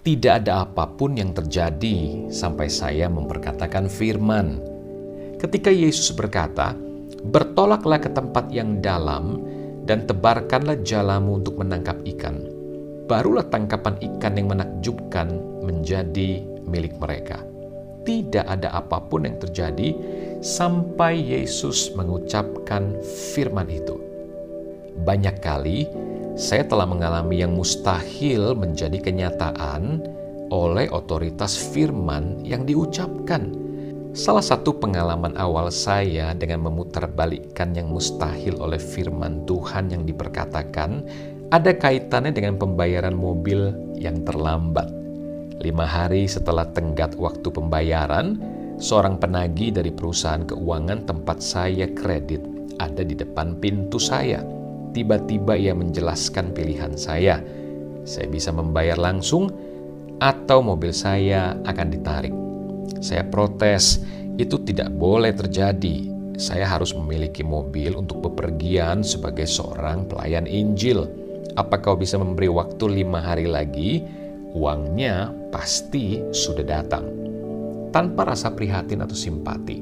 Tidak ada apapun yang terjadi sampai saya memperkatakan firman. Ketika Yesus berkata, "Bertolaklah ke tempat yang dalam dan tebarkanlah jalamu untuk menangkap ikan," barulah tangkapan ikan yang menakjubkan menjadi milik mereka. Tidak ada apapun yang terjadi sampai Yesus mengucapkan firman itu. Banyak kali saya telah mengalami yang mustahil menjadi kenyataan oleh otoritas firman yang diucapkan. Salah satu pengalaman awal saya dengan memutarbalikkan yang mustahil oleh firman Tuhan yang diperkatakan ada kaitannya dengan pembayaran mobil yang terlambat. 5 hari setelah tenggat waktu pembayaran, seorang penagih dari perusahaan keuangan tempat saya kredit ada di depan pintu saya. Tiba-tiba ia menjelaskan pilihan saya. Saya bisa membayar langsung atau mobil saya akan ditarik. Saya protes, itu tidak boleh terjadi. Saya harus memiliki mobil untuk bepergian sebagai seorang pelayan Injil. Apa kau bisa memberi waktu 5 hari lagi? Uangnya pasti sudah datang. Tanpa rasa prihatin atau simpati,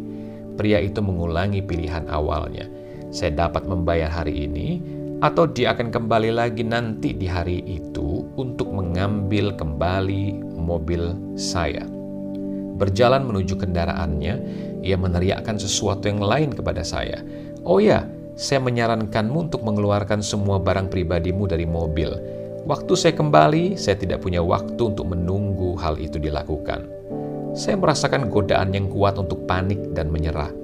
pria itu mengulangi pilihan awalnya. Saya dapat membayar hari ini, atau dia akan kembali lagi nanti di hari itu untuk mengambil kembali mobil saya. Berjalan menuju kendaraannya, ia meneriakkan sesuatu yang lain kepada saya. "Oh ya, saya menyarankanmu untuk mengeluarkan semua barang pribadimu dari mobil. Waktu saya kembali, saya tidak punya waktu untuk menunggu hal itu dilakukan." Saya merasakan godaan yang kuat untuk panik dan menyerah.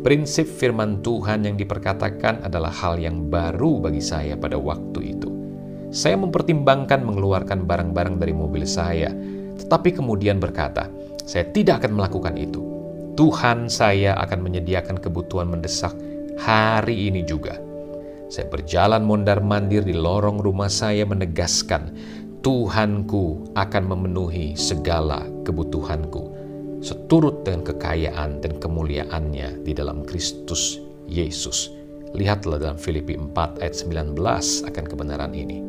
Prinsip firman Tuhan yang diperkatakan adalah hal yang baru bagi saya pada waktu itu. Saya mempertimbangkan mengeluarkan barang-barang dari mobil saya, tetapi kemudian berkata, saya tidak akan melakukan itu. Tuhan saya akan menyediakan kebutuhan mendesak hari ini juga. Saya berjalan mondar-mandir di lorong rumah saya menegaskan, Tuhanku akan memenuhi segala kebutuhanku, seturut dengan kekayaan dan kemuliaannya di dalam Kristus Yesus. Lihatlah dalam Filipi 4 ayat 19 akan kebenaran ini.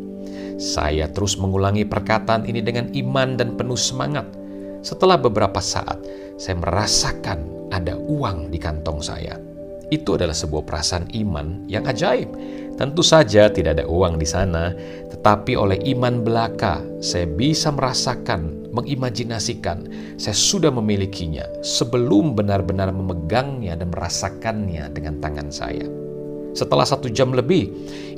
Saya terus mengulangi perkataan ini dengan iman dan penuh semangat. Setelah beberapa saat, saya merasakan ada uang di kantong saya. Itu adalah sebuah perasaan iman yang ajaib. Tentu saja tidak ada uang di sana, tetapi oleh iman belaka, saya bisa merasakan, mengimajinasikan, saya sudah memilikinya sebelum benar-benar memegangnya dan merasakannya dengan tangan saya. Setelah 1 jam lebih,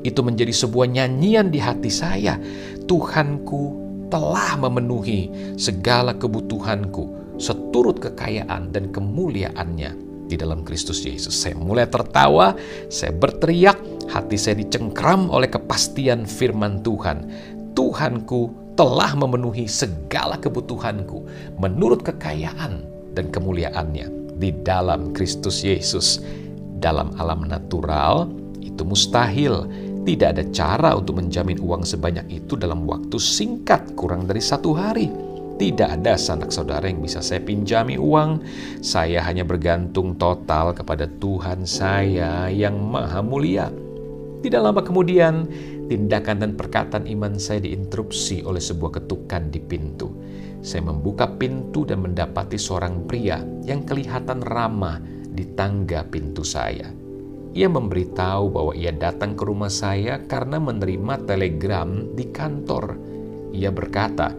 itu menjadi sebuah nyanyian di hati saya. Tuhanku telah memenuhi segala kebutuhanku, seturut kekayaan dan kemuliaannya di dalam Kristus Yesus. Saya mulai tertawa, saya berteriak, hati saya dicengkram oleh kepastian firman Tuhan. Tuhanku telah memenuhi segala kebutuhanku menurut kekayaan dan kemuliaannya di dalam Kristus Yesus. Dalam alam natural, itu mustahil. Tidak ada cara untuk menjamin uang sebanyak itu dalam waktu singkat, kurang dari 1 hari. Tidak ada sanak saudara yang bisa saya pinjami uang. Saya hanya bergantung total kepada Tuhan saya yang maha mulia. Tidak lama kemudian, tindakan dan perkataan iman saya diinterupsi oleh sebuah ketukan di pintu. Saya membuka pintu dan mendapati seorang pria yang kelihatan ramah di tangga pintu saya. Ia memberitahu bahwa ia datang ke rumah saya karena menerima telegram di kantor. Ia berkata,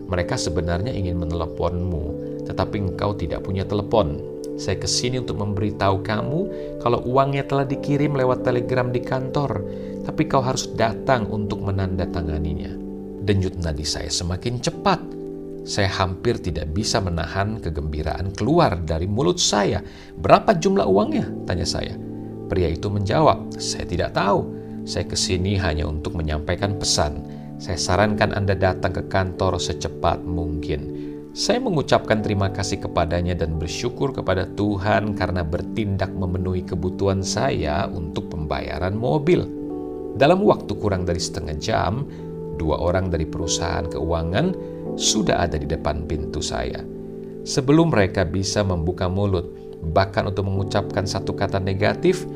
mereka sebenarnya ingin meneleponmu, tetapi engkau tidak punya telepon. Saya kesini untuk memberitahu kamu kalau uangnya telah dikirim lewat telegram di kantor, tapi kau harus datang untuk menandatanganinya. Denyut nadi saya semakin cepat. Saya hampir tidak bisa menahan kegembiraan keluar dari mulut saya. Berapa jumlah uangnya? Tanya saya. Pria itu menjawab, saya tidak tahu. Saya kesini hanya untuk menyampaikan pesan. Saya sarankan Anda datang ke kantor secepat mungkin. Saya mengucapkan terima kasih kepadanya dan bersyukur kepada Tuhan karena bertindak memenuhi kebutuhan saya untuk pembayaran mobil. Dalam waktu kurang dari setengah jam, 2 orang dari perusahaan keuangan sudah ada di depan pintu saya. Sebelum mereka bisa membuka mulut, bahkan untuk mengucapkan satu kata negatif,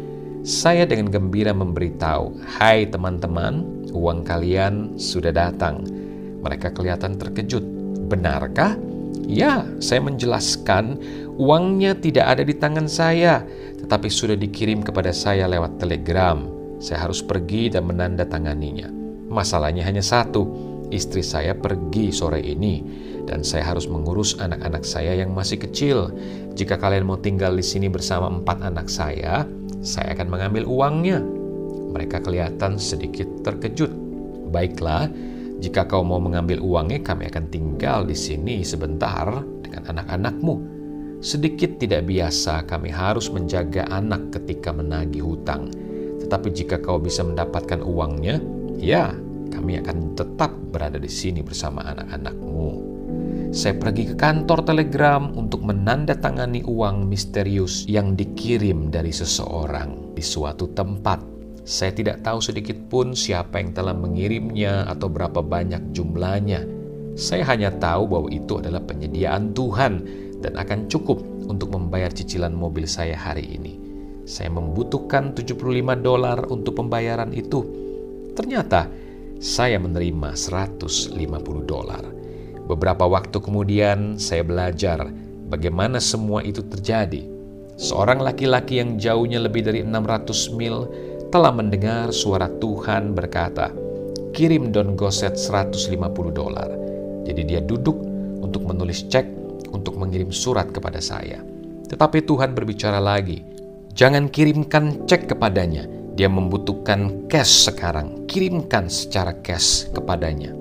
saya dengan gembira memberitahu, "Hai teman-teman, uang kalian sudah datang." Mereka kelihatan terkejut. benarkah? Ya, saya menjelaskan uangnya tidak ada di tangan saya, tetapi sudah dikirim kepada saya lewat telegram. Saya harus pergi dan menandatanganinya. Masalahnya hanya satu, istri saya pergi sore ini, dan saya harus mengurus anak-anak saya yang masih kecil. Jika kalian mau tinggal di sini bersama 4 anak saya akan mengambil uangnya. Mereka kelihatan sedikit terkejut. Baiklah, jika kau mau mengambil uangnya, kami akan tinggal di sini sebentar dengan anak-anakmu. Sedikit tidak biasa kami harus menjaga anak ketika menagih hutang. Tetapi jika kau bisa mendapatkan uangnya, ya, kami akan tetap berada di sini bersama anak-anakmu. Saya pergi ke kantor telegram untuk menandatangani uang misterius yang dikirim dari seseorang di suatu tempat. Saya tidak tahu sedikit pun siapa yang telah mengirimnya atau berapa banyak jumlahnya. Saya hanya tahu bahwa itu adalah penyediaan Tuhan dan akan cukup untuk membayar cicilan mobil saya hari ini. Saya membutuhkan $75 untuk pembayaran itu. Ternyata saya menerima $150. Beberapa waktu kemudian saya belajar bagaimana semua itu terjadi. Seorang laki-laki yang jauhnya lebih dari 600 mil telah mendengar suara Tuhan berkata, "Kirim Don Goset $150. Jadi dia duduk untuk menulis cek untuk mengirim surat kepada saya. Tetapi Tuhan berbicara lagi, "Jangan kirimkan cek kepadanya. Dia membutuhkan cash sekarang. Kirimkan secara cash kepadanya."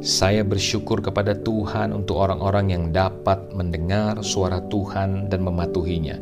Saya bersyukur kepada Tuhan untuk orang-orang yang dapat mendengar suara Tuhan dan mematuhinya.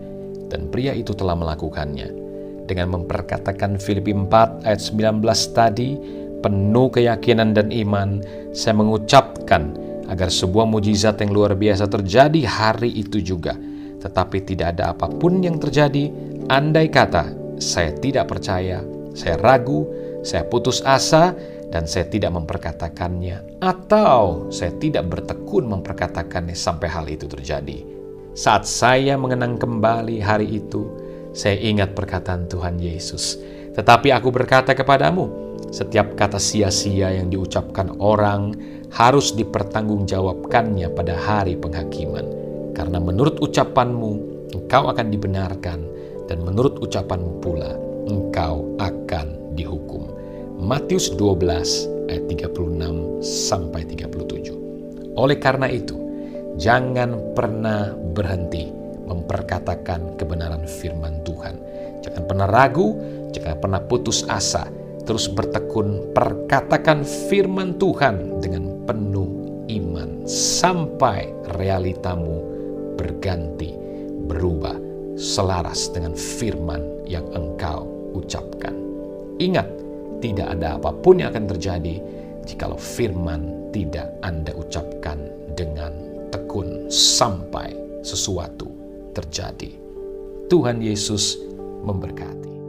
Dan pria itu telah melakukannya. Dengan memperkatakan Filipi 4 ayat 19 tadi, penuh keyakinan dan iman, saya mengucapkan agar sebuah mujizat yang luar biasa terjadi hari itu juga. Tetapi tidak ada apapun yang terjadi, andai kata saya tidak percaya, saya ragu, saya putus asa, dan saya tidak memperkatakannya, atau saya tidak bertekun memperkatakannya sampai hal itu terjadi. Saat saya mengenang kembali hari itu, saya ingat perkataan Tuhan Yesus. "Tetapi aku berkata kepadamu, setiap kata sia-sia yang diucapkan orang harus dipertanggungjawabkannya pada hari penghakiman. Karena menurut ucapanmu, engkau akan dibenarkan, dan menurut ucapanmu pula, engkau akan dihukum." Matius 12 ayat 36-37. Oleh karena itu, jangan pernah berhenti memperkatakan kebenaran firman Tuhan. Jangan pernah ragu, jangan pernah putus asa. Terus bertekun, perkatakan firman Tuhan dengan penuh iman sampai realitamu berganti, berubah, selaras dengan firman yang engkau ucapkan. Ingat, tidak ada apapun yang akan terjadi jikalau firman tidak Anda ucapkan dengan tekun sampai sesuatu terjadi. Tuhan Yesus memberkati.